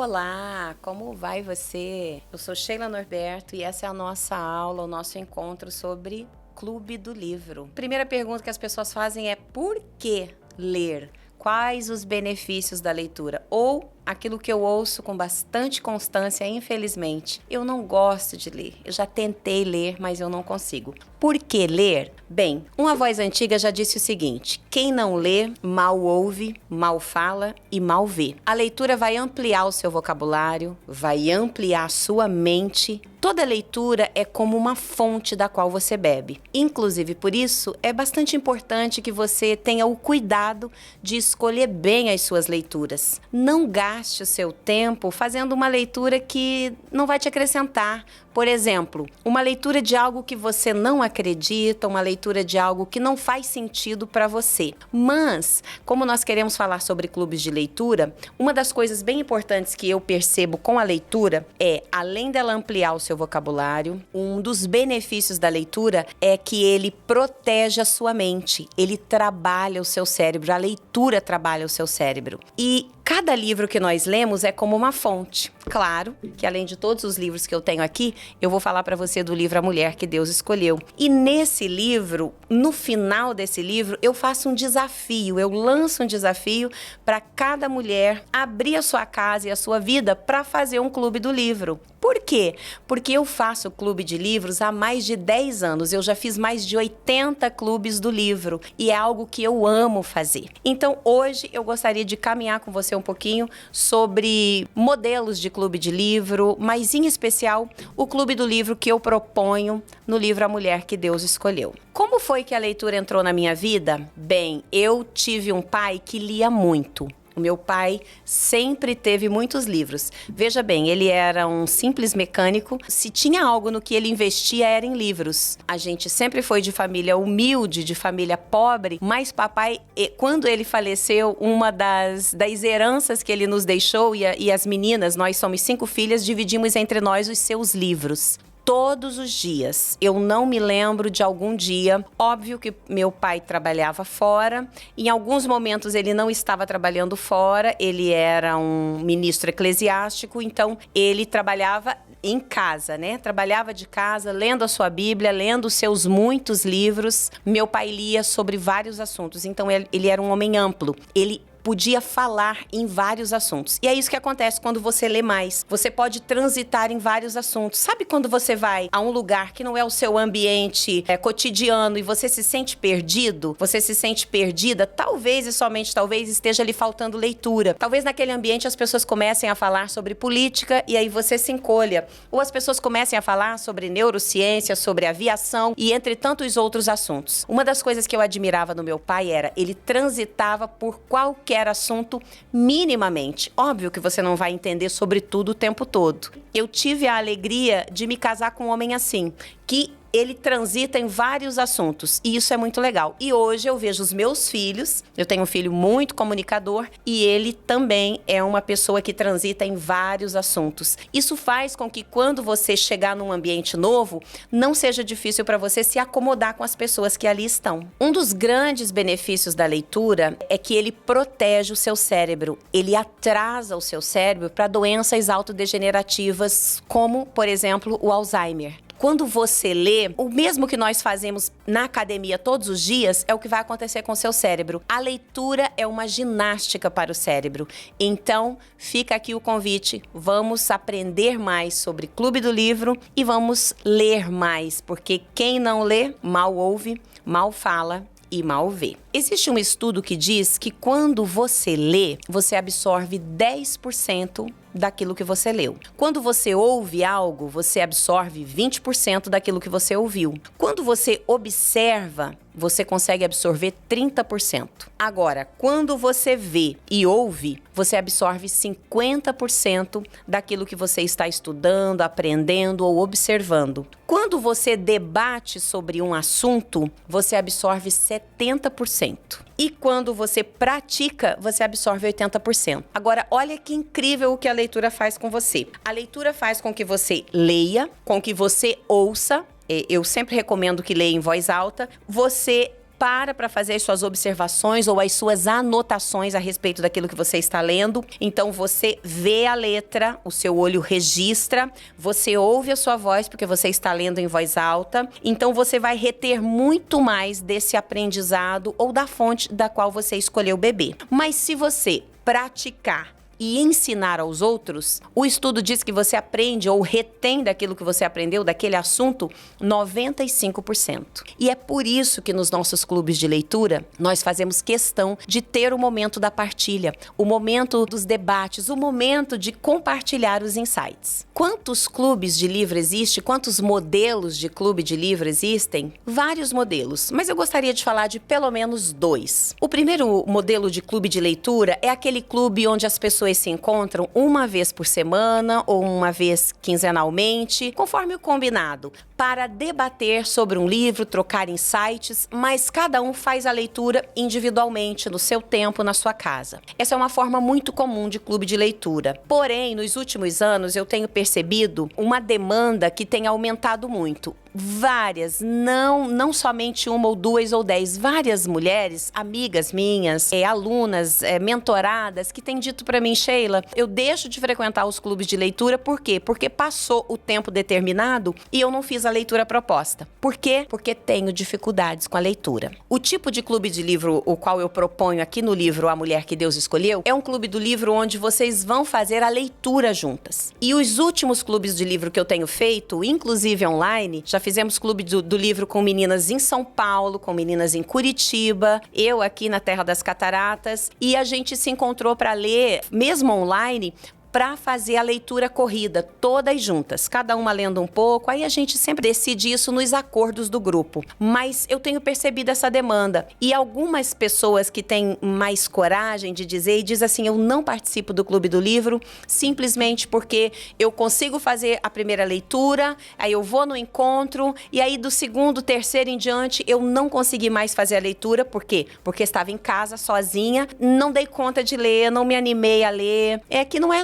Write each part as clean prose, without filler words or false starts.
Olá, como vai você? Eu sou Sheila Norberto e essa é a nossa aula, o nosso encontro sobre Clube do Livro. Primeira pergunta que as pessoas fazem é: por que ler? Quais os benefícios da leitura? Ou aquilo que eu ouço com bastante constância, infelizmente: eu não gosto de ler. Eu já tentei ler, mas eu não consigo. Por que ler? Bem, uma voz antiga já disse o seguinte: quem não lê, mal ouve, mal fala e mal vê. A leitura vai ampliar o seu vocabulário, vai ampliar a sua mente. Toda leitura é como uma fonte da qual você bebe. Inclusive, por isso, é bastante importante que você tenha o cuidado de escolher bem as suas leituras. Não gaste o seu tempo fazendo uma leitura que não vai te acrescentar. Por exemplo, uma leitura de algo que você não acredita, uma leitura de algo que não faz sentido para você. Mas, como nós queremos falar sobre clubes de leitura, uma das coisas bem importantes que eu percebo com a leitura é, além dela ampliar o seu vocabulário, um dos benefícios da leitura é que ele protege a sua mente, ele trabalha o seu cérebro, a leitura trabalha o seu cérebro. E cada livro que nós lemos é como uma fonte. Claro que, além de todos os livros que eu tenho aqui, eu vou falar para você do livro A Mulher que Deus Escolheu. E nesse livro, no final desse livro, eu faço um desafio, eu lanço um desafio para cada mulher abrir a sua casa e a sua vida para fazer um clube do livro. Por quê? Porque eu faço clube de livros há mais de 10 anos. Eu já fiz mais de 80 clubes do livro e é algo que eu amo fazer. Então, hoje eu gostaria de caminhar com você um pouquinho sobre modelos de clube de livro, mas em especial o clube do livro que eu proponho no livro A Mulher que Deus Escolheu. Como foi que a leitura entrou na minha vida? Bem, eu tive um pai que lia muito. O meu pai sempre teve muitos livros. Veja bem, ele era um simples mecânico. Se tinha algo no que ele investia, era em livros. A gente sempre foi de família humilde, de família pobre, mas papai, quando ele faleceu, uma das heranças que ele nos deixou, e as meninas, nós somos 5 filhas, dividimos entre nós os seus livros. Todos os dias. Eu não me lembro de algum dia. Óbvio que meu pai trabalhava fora. Em alguns momentos ele não estava trabalhando fora. Ele era um ministro eclesiástico, então ele trabalhava em casa, né? Trabalhava de casa, lendo a sua Bíblia, lendo os seus muitos livros. Meu pai lia sobre vários assuntos, então ele era um homem amplo. Ele podia falar em vários assuntos. E é isso que acontece quando você lê mais. Você pode transitar em vários assuntos. Sabe quando você vai a um lugar que não é o seu ambiente cotidiano e você se sente perdido? Você se sente perdida? Talvez e somente talvez esteja lhe faltando leitura. Talvez naquele ambiente as pessoas comecem a falar sobre política e aí você se encolha. Ou as pessoas comecem a falar sobre neurociência, sobre aviação e entre tantos outros assuntos. Uma das coisas que eu admirava no meu pai era ele transitava por qualquer assunto minimamente. Óbvio que você não vai entender sobre tudo o tempo todo. Eu tive a alegria de me casar com um homem assim, que ele transita em vários assuntos e isso é muito legal. E hoje eu vejo os meus filhos, eu tenho um filho muito comunicador e ele também é uma pessoa que transita em vários assuntos. Isso faz com que quando você chegar num ambiente novo, não seja difícil para você se acomodar com as pessoas que ali estão. Um dos grandes benefícios da leitura é que ele protege o seu cérebro. Ele atrasa o seu cérebro para doenças autodegenerativas, como, por exemplo, o Alzheimer. Quando você lê, o mesmo que nós fazemos na academia todos os dias é o que vai acontecer com o seu cérebro. A leitura é uma ginástica para o cérebro. Então, fica aqui o convite. Vamos aprender mais sobre Clube do Livro e vamos ler mais, porque quem não lê, mal ouve, mal fala e mal vê. Existe um estudo que diz que quando você lê, você absorve 10% daquilo que você leu. Quando você ouve algo, você absorve 20% daquilo que você ouviu. Quando você observa, você consegue absorver 30%. Agora, quando você vê e ouve, você absorve 50% daquilo que você está estudando, aprendendo ou observando. Quando você debate sobre um assunto, você absorve 70%. E quando você pratica, você absorve 80%. Agora, olha que incrível o que a leitura faz com você. A leitura faz com que você leia, com que você ouça. Eu sempre recomendo que leia em voz alta. Você para fazer as suas observações ou as suas anotações a respeito daquilo que você está lendo. Então, você vê a letra, o seu olho registra, você ouve a sua voz, porque você está lendo em voz alta. Então, você vai reter muito mais desse aprendizado ou da fonte da qual você escolheu beber. Mas se você praticar e ensinar aos outros, o estudo diz que você aprende ou retém daquilo que você aprendeu, daquele assunto, 95%. E é por isso que nos nossos clubes de leitura, nós fazemos questão de ter o momento da partilha, o momento dos debates, o momento de compartilhar os insights. Quantos clubes de livro existem? Quantos modelos de clube de livro existem? Vários modelos, mas eu gostaria de falar de pelo menos 2. O primeiro modelo de clube de leitura é aquele clube onde as pessoas se encontram uma vez por semana ou uma vez quinzenalmente, conforme o combinado, para debater sobre um livro, trocar insights, mas cada um faz a leitura individualmente, no seu tempo, na sua casa. Essa é uma forma muito comum de clube de leitura. Porém, nos últimos anos, eu tenho percebido uma demanda que tem aumentado muito. Várias, não somente uma ou duas ou 10, várias mulheres, amigas minhas, alunas, mentoradas, que têm dito para mim, Sheila, eu deixo de frequentar os clubes de leitura, por quê? Porque passou o tempo determinado e eu não fiz a leitura proposta. Por quê? Porque tenho dificuldades com a leitura. O tipo de clube de livro, o qual eu proponho aqui no livro A Mulher que Deus Escolheu, é um clube do livro onde vocês vão fazer a leitura juntas. E os últimos clubes de livro que eu tenho feito, inclusive online, já fizemos clube do livro com meninas em São Paulo, com meninas em Curitiba, eu aqui na Terra das Cataratas, e a gente se encontrou para ler, mesmo online, para fazer a leitura corrida, todas juntas, cada uma lendo um pouco, aí a gente sempre decide isso nos acordos do grupo. Mas eu tenho percebido essa demanda e algumas pessoas que têm mais coragem de dizer e diz assim, eu não participo do Clube do Livro simplesmente porque eu consigo fazer a primeira leitura, aí eu vou no encontro e aí do segundo, terceiro em diante eu não consegui mais fazer a leitura, por quê? Porque estava em casa sozinha, não dei conta de ler, não me animei a ler,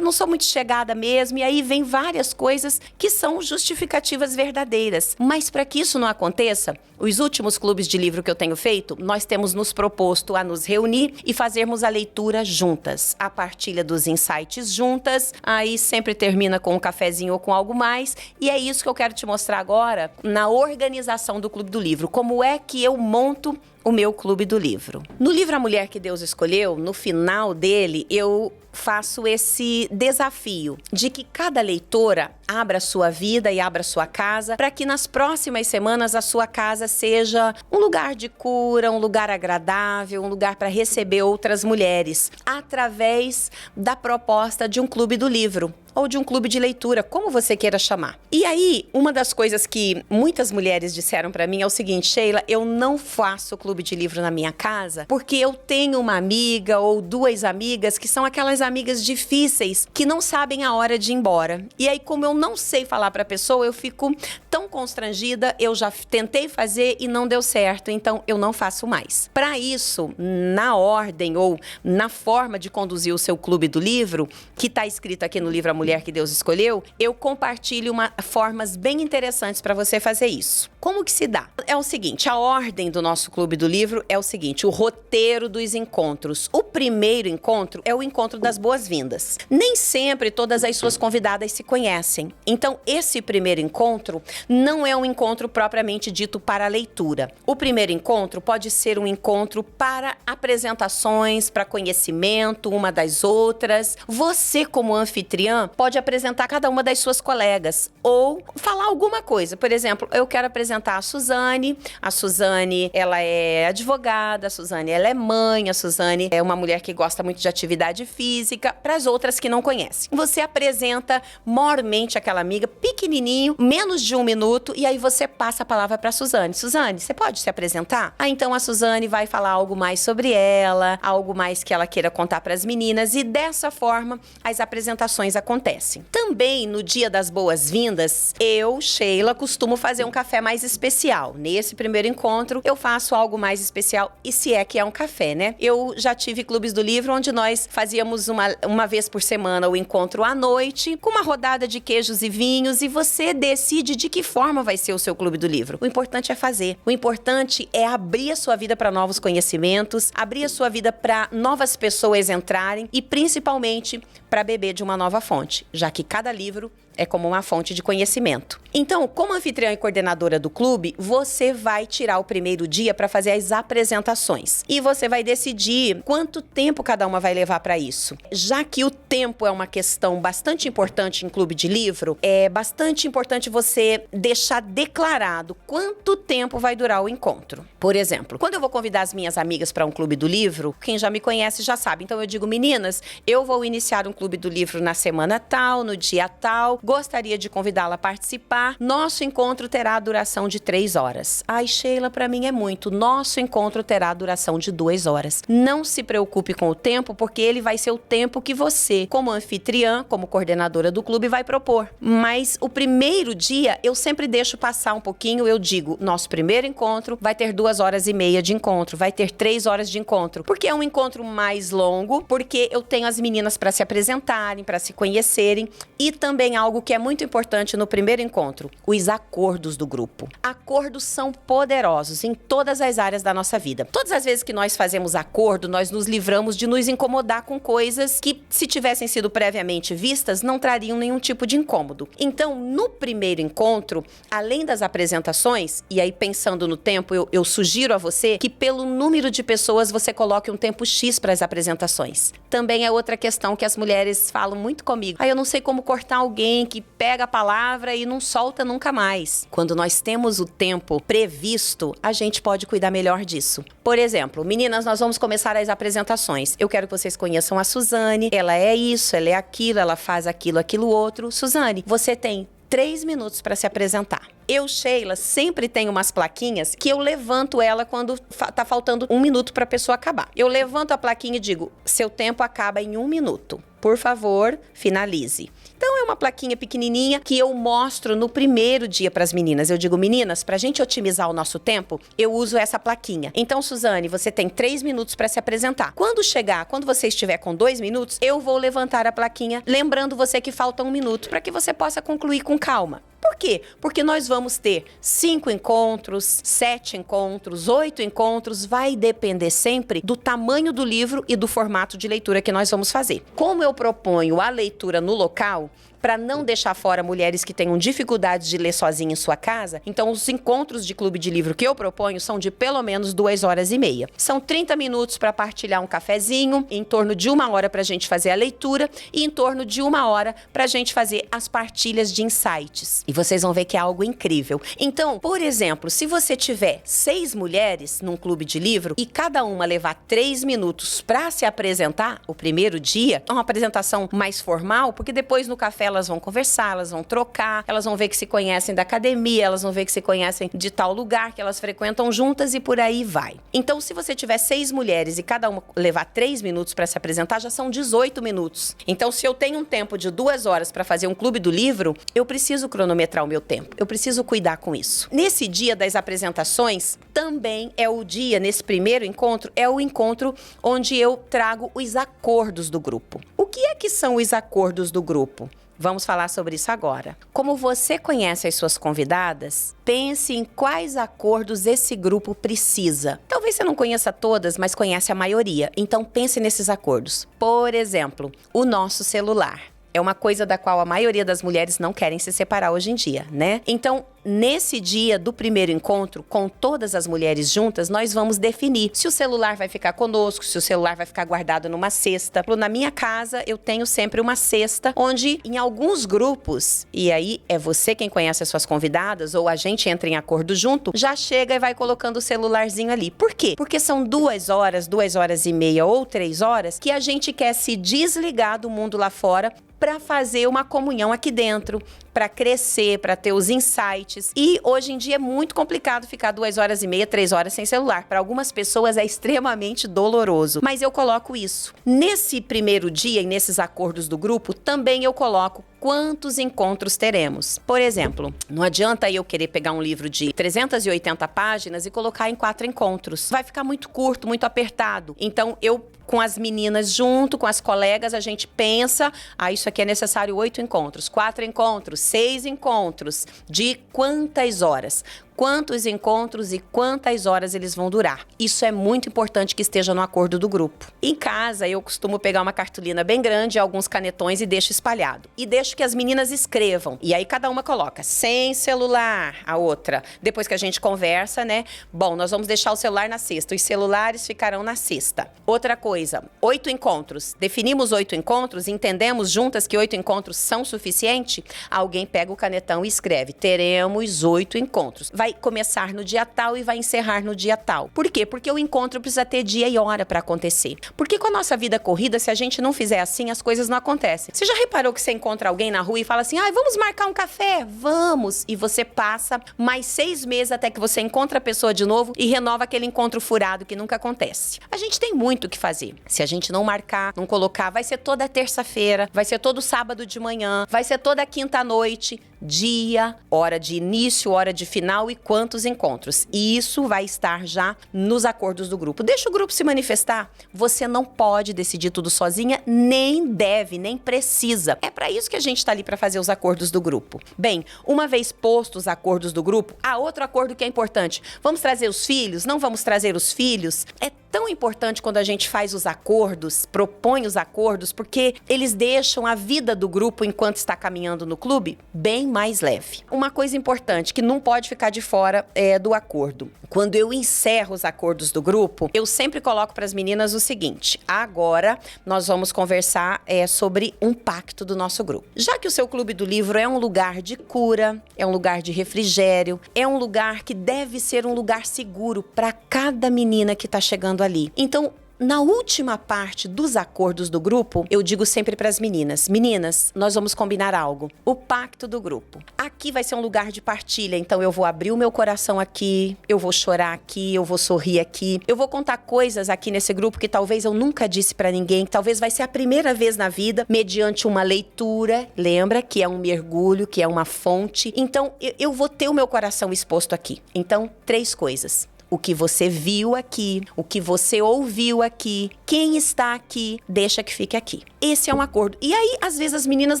não sou muito chegada mesmo, e aí vem várias coisas que são justificativas verdadeiras. Mas para que isso não aconteça, os últimos clubes de livro que eu tenho feito, nós temos nos proposto a nos reunir e fazermos a leitura juntas, a partilha dos insights juntas, aí sempre termina com um cafezinho ou com algo mais, e é isso que eu quero te mostrar agora na organização do Clube do Livro, como é que eu monto o meu Clube do Livro. No livro A Mulher que Deus Escolheu, no final dele, eu faço esse desafio de que cada leitora abra sua vida e abra sua casa para que nas próximas semanas a sua casa seja um lugar de cura, um lugar agradável, um lugar para receber outras mulheres, através da proposta de um clube do livro ou de um clube de leitura, como você queira chamar. E aí, uma das coisas que muitas mulheres disseram para mim é o seguinte, Sheila, eu não faço clube de livro na minha casa porque eu tenho uma amiga ou 2 amigas que são aquelas amigas difíceis que não sabem a hora de ir embora. E aí, como eu não sei falar para a pessoa, eu fico tão constrangida, eu já tentei fazer e não deu certo, então eu não faço mais. Para isso, na ordem ou na forma de conduzir o seu clube do livro, que está escrito aqui no livro A Mulher que Deus Escolheu, eu compartilho formas bem interessantes para você fazer isso. Como que se dá? É o seguinte, a ordem do nosso clube do livro é o seguinte, o roteiro dos encontros. O primeiro encontro é o encontro das boas-vindas. Nem sempre todas as suas convidadas se conhecem. Então, esse primeiro encontro não é um encontro propriamente dito para a leitura. O primeiro encontro pode ser um encontro para apresentações, para conhecimento uma das outras. Você, como anfitriã, pode apresentar cada uma das suas colegas ou falar alguma coisa. Por exemplo, eu quero apresentar a Suzane. A Suzane, ela é advogada, a Suzane, ela é mãe, a Suzane é uma mulher que gosta muito de atividade física, para as outras que não conhecem. Você apresenta mormente aquela amiga, pequenininho, menos de 1 minuto, e aí você passa a palavra para a Suzane. Suzane, você pode se apresentar? Então a Suzane vai falar algo mais sobre ela, algo mais que ela queira contar para as meninas, e dessa forma as apresentações acontecem. Também Também no dia das boas-vindas, eu, Sheila, costumo fazer um café mais especial. Nesse primeiro encontro, eu faço algo mais especial, e se é que é um café, né? Eu já tive clubes do livro onde nós fazíamos uma vez por semana o encontro à noite, com uma rodada de queijos e vinhos, e você decide de que forma vai ser o seu clube do livro. O importante é fazer. O importante é abrir a sua vida para novos conhecimentos, abrir a sua vida para novas pessoas entrarem e principalmente para beber de uma nova fonte, já que cada livro é como uma fonte de conhecimento. Então, como anfitriã e coordenadora do clube, você vai tirar o primeiro dia para fazer as apresentações. E você vai decidir quanto tempo cada uma vai levar para isso. Já que o tempo é uma questão bastante importante em clube de livro, é bastante importante você deixar declarado quanto tempo vai durar o encontro. Por exemplo, quando eu vou convidar as minhas amigas para um clube do livro, quem já me conhece já sabe. Então eu digo, meninas, eu vou iniciar um clube do livro na semana tal, no dia tal. Gostaria de convidá-la a participar. Nosso encontro terá a duração de 3 horas. Ai, Sheila, para mim é muito. Nosso encontro terá a duração de 2 horas. Não se preocupe com o tempo, porque ele vai ser o tempo que você, como anfitriã, como coordenadora do clube, vai propor. Mas o primeiro dia, eu sempre deixo passar um pouquinho. Eu digo, nosso primeiro encontro vai ter 2 horas e meia de encontro, vai ter 3 horas de encontro. Porque é um encontro mais longo, porque eu tenho as meninas para se apresentarem, para se conhecerem, e também algo que é muito importante no primeiro encontro, os acordos do grupo. Acordos são poderosos em todas as áreas da nossa vida. Todas as vezes que nós fazemos acordo, nós nos livramos de nos incomodar com coisas que, se tivessem sido previamente vistas, não trariam nenhum tipo de incômodo. Então, no primeiro encontro, além das apresentações, e aí pensando no tempo, eu sugiro a você que pelo número de pessoas você coloque um tempo X para as apresentações. Também é outra questão que as mulheres falam muito comigo. Eu não sei como cortar alguém que pega a palavra e não solta nunca mais. Quando nós temos o tempo previsto, a gente pode cuidar melhor disso. Por exemplo, meninas, nós vamos começar as apresentações. Eu quero que vocês conheçam a Suzane. Ela é isso, ela é aquilo, ela faz aquilo, aquilo outro. Suzane, você tem 3 minutos para se apresentar. Eu, Sheila, sempre tenho umas plaquinhas que eu levanto ela quando tá faltando 1 minuto para a pessoa acabar. Eu levanto a plaquinha e digo, seu tempo acaba em 1 minuto. Por favor, finalize. Então, é uma plaquinha pequenininha que eu mostro no primeiro dia para as meninas. Eu digo, meninas, para a gente otimizar o nosso tempo, eu uso essa plaquinha. Então, Suzane, você tem 3 minutos para se apresentar. Quando você estiver com 2 minutos, eu vou levantar a plaquinha, lembrando você que falta 1 minuto, para que você possa concluir com calma. Por quê? Porque nós vamos ter 5 encontros, 7 encontros, 8 encontros, vai depender sempre do tamanho do livro e do formato de leitura que nós vamos fazer. Como eu proponho a leitura no local, para não deixar fora mulheres que tenham dificuldades de ler sozinha em sua casa, então os encontros de clube de livro que eu proponho são de pelo menos 2 horas e meia. São 30 minutos para partilhar um cafezinho, em torno de 1 hora para a gente fazer a leitura e em torno de 1 hora para a gente fazer as partilhas de insights. E vocês vão ver que é algo incrível. Então, por exemplo, se você tiver 6 mulheres num clube de livro e cada uma levar 3 minutos para se apresentar, o primeiro dia, é uma apresentação mais formal, porque depois no café elas vão conversar, elas vão trocar, elas vão ver que se conhecem da academia, elas vão ver que se conhecem de tal lugar, que elas frequentam juntas e por aí vai. Então, se você tiver 6 mulheres e cada uma levar 3 minutos para se apresentar, já são 18 minutos. Então, se eu tenho um tempo de 2 horas para fazer um clube do livro, eu preciso cronometrar o meu tempo. Eu preciso cuidar com isso. Nesse dia das apresentações, também é o dia, nesse primeiro encontro, é o encontro onde eu trago os acordos do grupo. O que é que são os acordos do grupo? Vamos falar sobre isso agora. Como você conhece as suas convidadas, pense em quais acordos esse grupo precisa. Talvez você não conheça todas, mas conhece a maioria. Então pense nesses acordos. Por exemplo, o nosso celular. É uma coisa da qual a maioria das mulheres não querem se separar hoje em dia, né? Então, nesse dia do primeiro encontro, com todas as mulheres juntas, nós vamos definir se o celular vai ficar conosco, se o celular vai ficar guardado numa cesta. Na minha casa, eu tenho sempre uma cesta, onde em alguns grupos, e aí é você quem conhece as suas convidadas, ou a gente entra em acordo junto, já chega e vai colocando o celularzinho ali. Por quê? Porque são 2 horas, 2 horas e meia ou 3 horas, que a gente quer se desligar do mundo lá fora para fazer uma comunhão aqui dentro, para crescer, para ter os insights. E hoje em dia é muito complicado ficar 2 horas e meia, 3 horas sem celular. Para algumas pessoas é extremamente doloroso, mas eu coloco isso. Nesse primeiro dia e nesses acordos do grupo, também eu coloco quantos encontros teremos. Por exemplo, não adianta eu querer pegar um livro de 380 páginas e colocar em 4 encontros. Vai ficar muito curto, muito apertado. Então, com as meninas junto, com as colegas, a gente pensa, isso aqui é necessário 8 encontros, 4 encontros, 6 encontros, de quantas horas? Quantos encontros e quantas horas eles vão durar. Isso é muito importante que esteja no acordo do grupo. Em casa, eu costumo pegar uma cartolina bem grande, alguns canetões e deixo espalhado. E deixo que as meninas escrevam. E aí cada uma coloca sem celular, a outra. Depois que a gente conversa, né? Bom, nós vamos deixar o celular na cesta. Os celulares ficarão na cesta. Outra coisa, 8 encontros. Definimos 8 encontros, entendemos juntas que 8 encontros são suficientes? Alguém pega o canetão e escreve, teremos 8 encontros. Vai começar no dia tal e vai encerrar no dia tal. Por quê? Porque o encontro precisa ter dia e hora para acontecer. Porque com a nossa vida corrida, se a gente não fizer assim, as coisas não acontecem. Você já reparou que você encontra alguém na rua e fala assim, vamos marcar um café? Vamos! E você passa mais 6 meses até que você encontra a pessoa de novo e renova aquele encontro furado que nunca acontece. A gente tem muito o que fazer. Se a gente não marcar, não colocar, vai ser toda terça-feira, vai ser todo sábado de manhã, vai ser toda quinta à noite, dia, hora de início, hora de final e quantos encontros. E isso vai estar já nos acordos do grupo. Deixa o grupo se manifestar. Você não pode decidir tudo sozinha, nem deve, nem precisa. É para isso que a gente está ali para fazer os acordos do grupo. Bem, uma vez postos os acordos do grupo, há outro acordo que é importante. Vamos trazer os filhos? Não vamos trazer os filhos? É tão importante quando a gente faz os acordos, propõe os acordos, porque eles deixam a vida do grupo enquanto está caminhando no clube bem mais leve. Uma coisa importante que não pode ficar de fora do acordo. Quando eu encerro os acordos do grupo, eu sempre coloco para as meninas o seguinte: agora nós vamos conversar sobre um pacto do nosso grupo. Já que o seu clube do livro é um lugar de cura, é um lugar de refrigério, é um lugar que deve ser um lugar seguro para cada menina que está chegando ali. Então, na última parte dos acordos do grupo, eu digo sempre para as meninas: meninas, nós vamos combinar algo. O pacto do grupo. Aqui vai ser um lugar de partilha, então eu vou abrir o meu coração aqui, eu vou chorar aqui, eu vou sorrir aqui. Eu vou contar coisas aqui nesse grupo que talvez eu nunca disse para ninguém, que talvez vai ser a primeira vez na vida, mediante uma leitura, lembra? Que é um mergulho, que é uma fonte. Então, eu vou ter o meu coração exposto aqui. Então, 3 coisas. O que você viu aqui, o que você ouviu aqui, quem está aqui, deixa que fique aqui. Esse é um acordo. E aí, às vezes, as meninas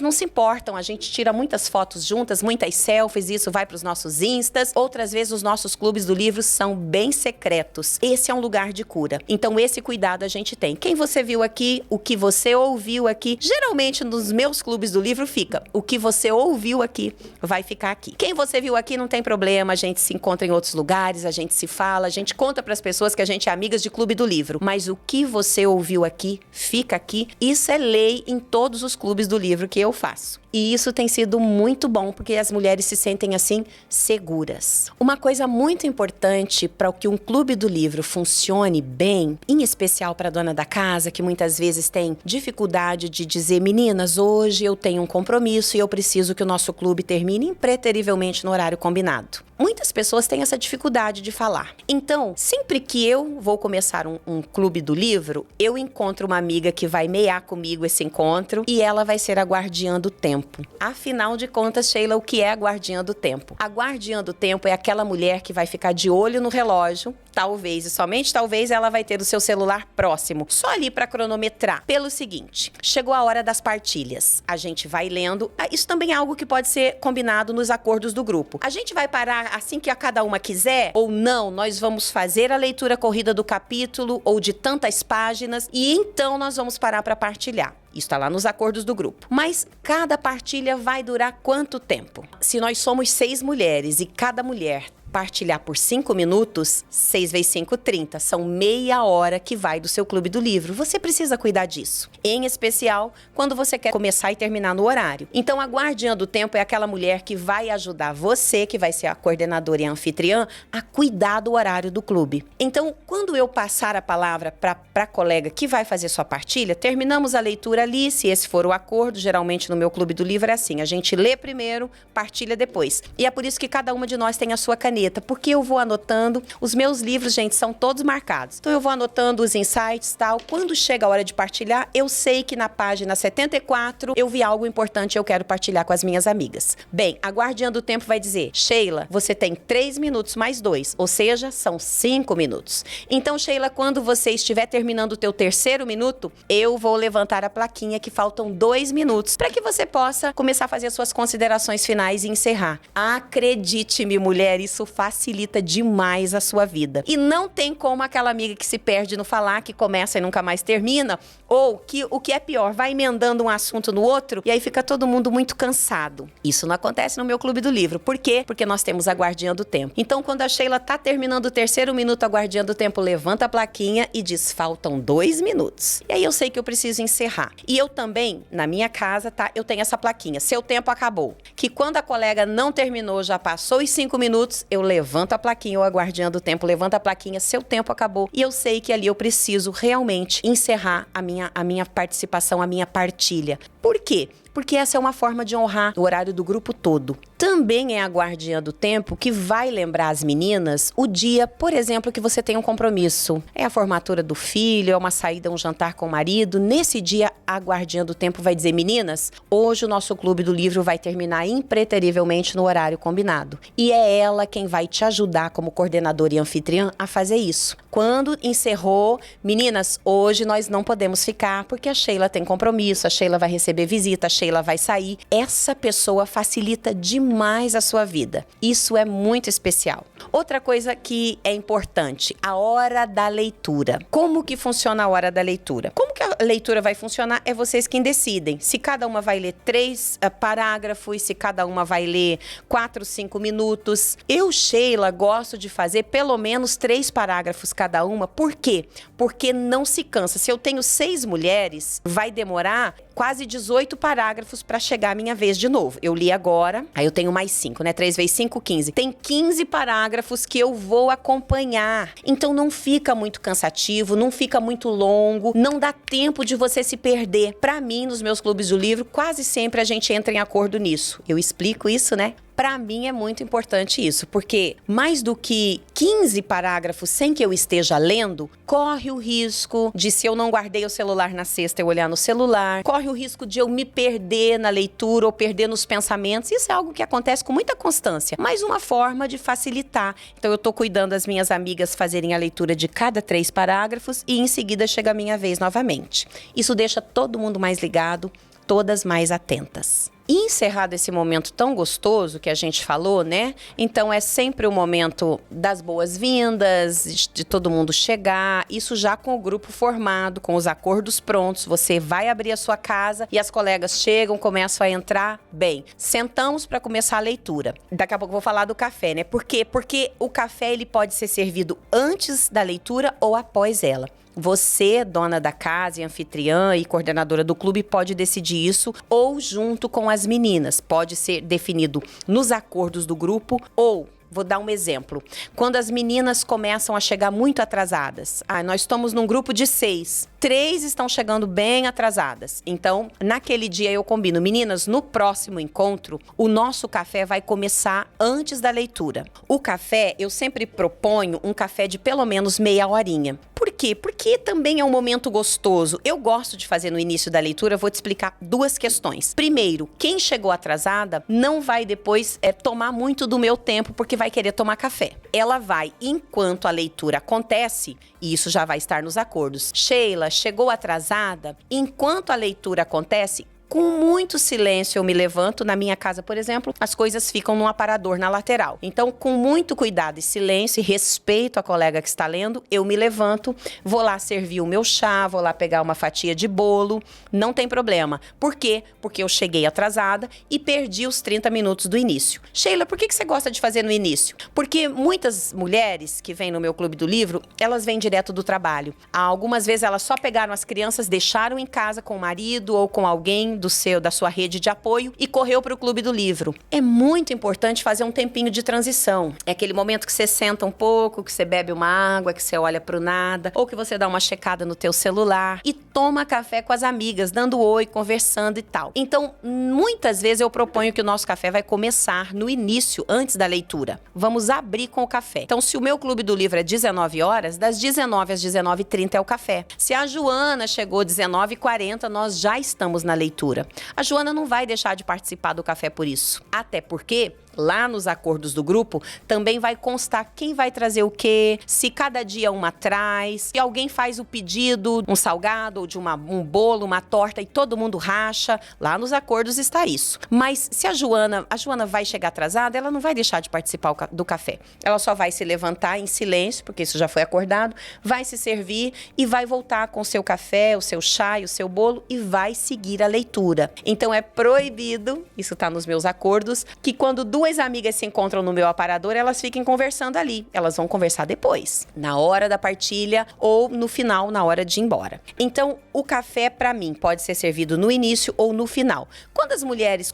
não se importam. A gente tira muitas fotos juntas, muitas selfies, isso vai para os nossos instas. Outras vezes, os nossos clubes do livro são bem secretos. Esse é um lugar de cura. Então, esse cuidado a gente tem. Quem você viu aqui, o que você ouviu aqui. Geralmente, nos meus clubes do livro fica: o que você ouviu aqui vai ficar aqui. Quem você viu aqui não tem problema, a gente se encontra em outros lugares, a gente se fala, a gente conta para as pessoas que a gente é amigas de clube do livro. Mas o que você ouviu aqui, fica aqui. Isso é lei em todos os clubes do livro que eu faço. E isso tem sido muito bom, porque as mulheres se sentem assim seguras. Uma coisa muito importante para que um clube do livro funcione bem, em especial para a dona da casa, que muitas vezes tem dificuldade de dizer: meninas, hoje eu tenho um compromisso e eu preciso que o nosso clube termine impreterivelmente no horário combinado. Muitas pessoas têm essa dificuldade de falar. Então, sempre que eu vou começar um clube do livro, eu encontro uma amiga que vai meiar comigo esse encontro e ela vai ser a guardiã do tempo. Afinal de contas, Sheila, o que é a guardiã do tempo? A guardiã do tempo é aquela mulher que vai ficar de olho no relógio, talvez e somente talvez ela vai ter o seu celular próximo, só ali para cronometrar. Pelo seguinte: chegou a hora das partilhas. A gente vai lendo. Isso também é algo que pode ser combinado nos acordos do grupo. A gente vai parar assim que a cada uma quiser ou não? Nós vamos fazer a leitura corrida do capítulo ou de tantas páginas e então nós vamos parar para partilhar. Isso está lá nos acordos do grupo. Mas cada partilha vai durar quanto tempo? Se nós somos 6 mulheres e cada mulher partilhar por 5 minutos, 6 vezes 5, 30. São meia hora que vai do seu clube do livro. Você precisa cuidar disso. Em especial, quando você quer começar e terminar no horário. Então, a guardiã do tempo é aquela mulher que vai ajudar você, que vai ser a coordenadora e a anfitriã, a cuidar do horário do clube. Então, quando eu passar a palavra para a colega que vai fazer sua partilha, terminamos a leitura ali, se esse for o acordo. Geralmente, no meu clube do livro é assim: a gente lê primeiro, partilha depois. E é por isso que cada uma de nós tem a sua caneta. caneta, porque eu vou anotando. Os meus livros, gente, são todos marcados. Então eu vou anotando os insights e tal. Quando chega a hora de partilhar, eu sei que na página 74 eu vi algo importante e eu quero partilhar com as minhas amigas. Bem, a guardiã do tempo vai dizer: Sheila, você tem 3 minutos mais 2, ou seja, são 5 minutos. Então, Sheila, quando você estiver terminando o teu terceiro minuto, eu vou levantar a plaquinha que faltam 2 minutos para que você possa começar a fazer as suas considerações finais e encerrar. Acredite-me, mulher, isso facilita demais a sua vida. E não tem como aquela amiga que se perde no falar, que começa e nunca mais termina, ou que, o que é pior, vai emendando um assunto no outro e aí fica todo mundo muito cansado. Isso não acontece no meu Clube do Livro. Por quê? Porque nós temos a guardiã do tempo. Então, quando a Sheila tá terminando o terceiro minuto, a guardiã do tempo levanta a plaquinha e diz: faltam 2 minutos. E aí eu sei que eu preciso encerrar. E eu também, na minha casa, tá? Eu tenho essa plaquinha: seu tempo acabou. Que quando a colega não terminou, já passou os 5 minutos, eu levanto a plaquinha, ou a guardiã do tempo levanta a plaquinha: seu tempo acabou. E eu sei que ali eu preciso realmente encerrar a minha participação, a minha partilha. Por quê? Porque essa é uma forma de honrar o horário do grupo todo. Também é a guardiã do tempo que vai lembrar as meninas o dia, por exemplo, que você tem um compromisso. É a formatura do filho, é uma saída, um jantar com o marido. Nesse dia, a guardiã do tempo vai dizer: meninas, hoje o nosso Clube do Livro vai terminar impreterivelmente no horário combinado. E é ela quem vai te ajudar como coordenadora e anfitriã a fazer isso. Quando encerrou, meninas, hoje nós não podemos ficar porque a Sheila tem compromisso, a Sheila vai receber visita, a Sheila vai sair. Essa pessoa facilita demais a sua vida. Isso é muito especial. Outra coisa que é importante: a hora da leitura. Como que funciona a hora da leitura? Como que a leitura vai funcionar? É vocês quem decidem. Se cada uma vai ler 3 parágrafos, se cada uma vai ler 4, 5 minutos. Eu, Sheila, gosto de fazer pelo menos 3 parágrafos cada uma. Por quê? Porque não se cansa. Se eu tenho 6 mulheres, vai demorar quase 18 parágrafos para chegar a minha vez de novo. Eu li agora, aí eu tenho mais 5, né? 3 vezes 5, 15. Tem 15 parágrafos que eu vou acompanhar. Então não fica muito cansativo, não fica muito longo, não dá tempo de você se perder. Para mim, nos meus clubes do livro, quase sempre a gente entra em acordo nisso. Eu explico isso, né? Para mim é muito importante isso, porque mais do que 15 parágrafos sem que eu esteja lendo, corre o risco de, se eu não guardei o celular na cesta, eu olhar no celular, corre o risco de eu me perder na leitura ou perder nos pensamentos. Isso é algo que acontece com muita constância, mas uma forma de facilitar. Então eu tô cuidando das minhas amigas fazerem a leitura de cada 3 parágrafos e em seguida chega a minha vez novamente. Isso deixa todo mundo mais ligado, todas mais atentas. E encerrado esse momento tão gostoso que a gente falou, né? Então é sempre o momento das boas-vindas, de todo mundo chegar, isso já com o grupo formado, com os acordos prontos. Você vai abrir a sua casa e as colegas chegam, começam a entrar. Bem, sentamos para começar a leitura. Daqui a pouco eu vou falar do café, né? Por quê? Porque o café ele pode ser servido antes da leitura ou após ela. Você, dona da casa e anfitriã e coordenadora do clube, pode decidir isso ou junto com as meninas. Pode ser definido nos acordos do grupo ou... Vou dar um exemplo. Quando as meninas começam a chegar muito atrasadas. Nós estamos num grupo de 6. 3 estão chegando bem atrasadas. Então, naquele dia eu combino: meninas, no próximo encontro, o nosso café vai começar antes da leitura. O café, eu sempre proponho um café de pelo menos meia horinha. Por quê? Porque também é um momento gostoso. Eu gosto de fazer no início da leitura, vou te explicar 2 questões. Primeiro, quem chegou atrasada não vai depois tomar muito do meu tempo, porque vai querer tomar café. Ela vai, enquanto a leitura acontece, e isso já vai estar nos acordos. Sheila, chegou atrasada? Enquanto a leitura acontece, com muito silêncio eu me levanto. Na minha casa, por exemplo, as coisas ficam num aparador na lateral. Então, com muito cuidado e silêncio e respeito à colega que está lendo, eu me levanto, vou lá servir o meu chá, vou lá pegar uma fatia de bolo, não tem problema. Por quê? Porque eu cheguei atrasada e perdi os 30 minutos do início. Sheila, por que você gosta de fazer no início? Porque muitas mulheres que vêm no meu Clube do Livro, elas vêm direto do trabalho. Algumas vezes elas só pegaram as crianças, deixaram em casa com o marido ou com alguém, alguém da sua rede de apoio e correu para o Clube do Livro. É muito importante fazer um tempinho de transição. É aquele momento que você senta um pouco, que você bebe uma água, que você olha pro nada, ou que você dá uma checada no teu celular e toma café com as amigas, dando oi, conversando e tal. Então, muitas vezes eu proponho que o nosso café vai começar no início, antes da leitura. Vamos abrir com o café. Então, se o meu Clube do Livro é 19 horas, das 19 às 19h30 é o café. Se a Joana chegou 19h40, nós já estamos na leitura. A Joana não vai deixar de participar do café por isso. Até porque lá nos acordos do grupo, também vai constar quem vai trazer o quê, se cada dia uma traz, se alguém faz o pedido, um salgado ou de um bolo, uma torta e todo mundo racha, lá nos acordos está isso. Mas se a Joana vai chegar atrasada, ela não vai deixar de participar do café. Ela só vai se levantar em silêncio, porque isso já foi acordado, vai se servir e vai voltar com o seu café, o seu chá e o seu bolo e vai seguir a leitura. Então é proibido, isso está nos meus acordos, que quando duas amigas se encontram no meu aparador, elas fiquem conversando ali. Elas vão conversar depois, na hora da partilha ou no final, na hora de ir embora. Então, o café, para mim, pode ser servido no início ou no final. Quando as mulheres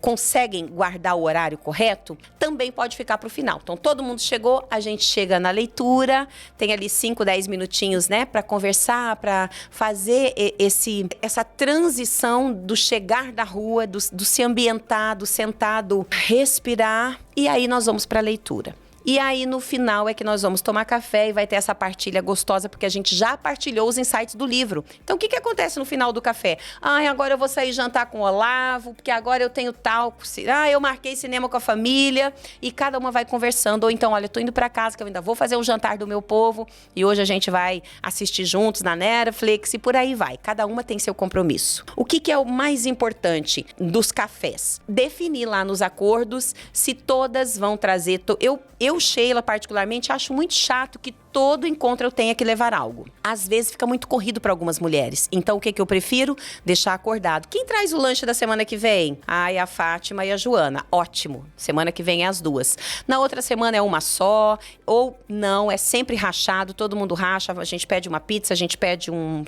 conseguem guardar o horário correto, também pode ficar para o final. Então, todo mundo chegou, a gente chega na leitura, tem ali 5, 10 minutinhos, né, para conversar, para fazer essa transição do chegar da rua, do se ambientar, do sentado, respirar, e aí nós vamos para a leitura. E aí, no final, é que nós vamos tomar café e vai ter essa partilha gostosa, porque a gente já partilhou os insights do livro. Então, o que acontece no final do café? Agora eu vou sair jantar com o Olavo, porque agora eu tenho tal... eu marquei cinema com a família, e cada uma vai conversando. Ou então, olha, eu tô indo pra casa, que eu ainda vou fazer o jantar do meu povo, e hoje a gente vai assistir juntos na Netflix, e por aí vai. Cada uma tem seu compromisso. O que é o mais importante dos cafés? Definir lá nos acordos se todas vão trazer... Eu, Sheila, particularmente, acho muito chato que todo encontro eu tenha que levar algo. Às vezes fica muito corrido para algumas mulheres. Então, o que eu prefiro? Deixar acordado. Quem traz o lanche da semana que vem? É a Fátima e a Joana. Ótimo. Semana que vem é as duas. Na outra semana é uma só. Ou não, é sempre rachado. Todo mundo racha. A gente pede uma pizza, a gente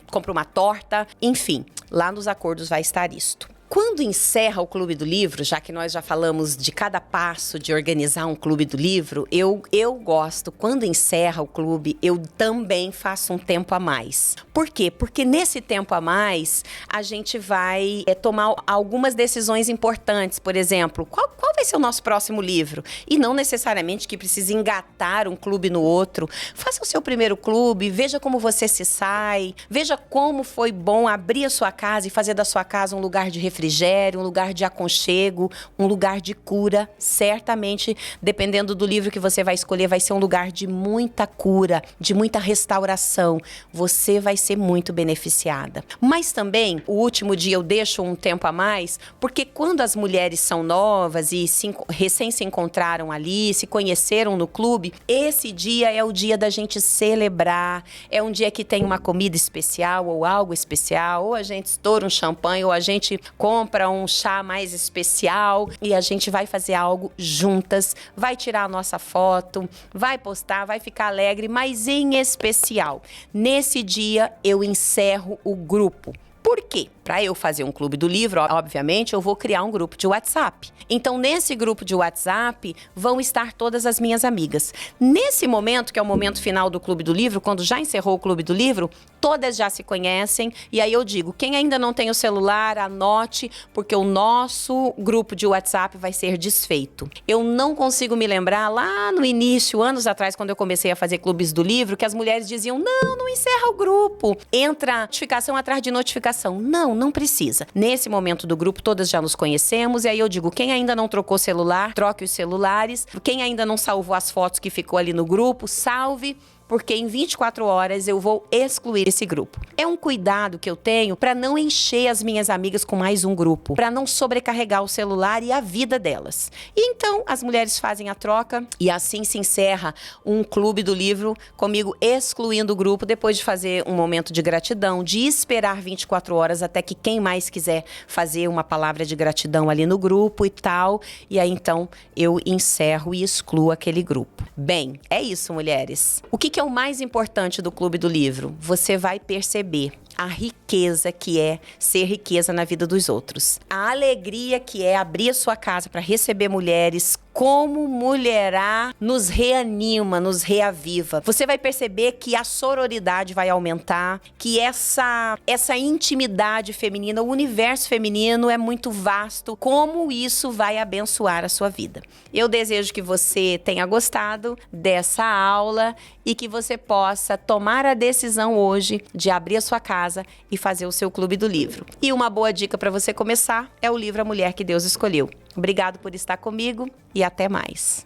compra uma torta. Enfim, lá nos acordos vai estar isto. Quando encerra o Clube do Livro, já que nós já falamos de cada passo de organizar um Clube do Livro, eu gosto, quando encerra o clube, eu também faço um tempo a mais. Por quê? Porque nesse tempo a mais, a gente vai tomar algumas decisões importantes. Por exemplo, qual vai ser o nosso próximo livro? E não necessariamente que precise engatar um clube no outro. Faça o seu primeiro clube, veja como você se sai, veja como foi bom abrir a sua casa e fazer da sua casa um lugar de refrigério, um lugar de aconchego, um lugar de cura. Certamente, dependendo do livro que você vai escolher, vai ser um lugar de muita cura, de muita restauração. Você vai ser muito beneficiada. Mas também, o último dia eu deixo um tempo a mais, porque quando as mulheres são novas e recém se encontraram ali, se conheceram no clube, esse dia é o dia da gente celebrar, é um dia que tem uma comida especial ou algo especial, ou a gente estoura um champanhe, ou a gente compra um chá mais especial e a gente vai fazer algo juntas, vai tirar a nossa foto, vai postar, vai ficar alegre, mas em especial, nesse dia eu encerro o grupo. Por quê? Para eu fazer um Clube do Livro, obviamente, eu vou criar um grupo de WhatsApp. Então, nesse grupo de WhatsApp, vão estar todas as minhas amigas. Nesse momento, que é o momento final do Clube do Livro, quando já encerrou o Clube do Livro, todas já se conhecem. E aí eu digo, quem ainda não tem o celular, anote, porque o nosso grupo de WhatsApp vai ser desfeito. Eu não consigo me lembrar, lá no início, anos atrás, quando eu comecei a fazer Clubes do Livro, que as mulheres diziam, não encerra o grupo. Entra notificação atrás de notificação. Não precisa. Nesse momento do grupo, todas já nos conhecemos. E aí eu digo, quem ainda não trocou celular, troque os celulares. Quem ainda não salvou as fotos que ficou ali no grupo, salve. Porque em 24 horas eu vou excluir esse grupo. É um cuidado que eu tenho para não encher as minhas amigas com mais um grupo, para não sobrecarregar o celular e a vida delas. E então as mulheres fazem a troca e assim se encerra um Clube do Livro comigo excluindo o grupo, depois de fazer um momento de gratidão, de esperar 24 horas até que quem mais quiser fazer uma palavra de gratidão ali no grupo e tal. E aí então eu encerro e excluo aquele grupo. Bem, é isso, mulheres. O que que é o mais importante do Clube do Livro? Você vai perceber a riqueza que é ser riqueza na vida dos outros. A alegria que é abrir a sua casa para receber mulheres, como Mulherá nos reanima, nos reaviva. Você vai perceber que a sororidade vai aumentar, que essa intimidade feminina, o universo feminino é muito vasto, como isso vai abençoar a sua vida. Eu desejo que você tenha gostado dessa aula e que você possa tomar a decisão hoje de abrir a sua casa e fazer o seu Clube do Livro. E uma boa dica para você começar é o livro A Mulher que Deus Escolheu. Obrigado por estar comigo e até mais.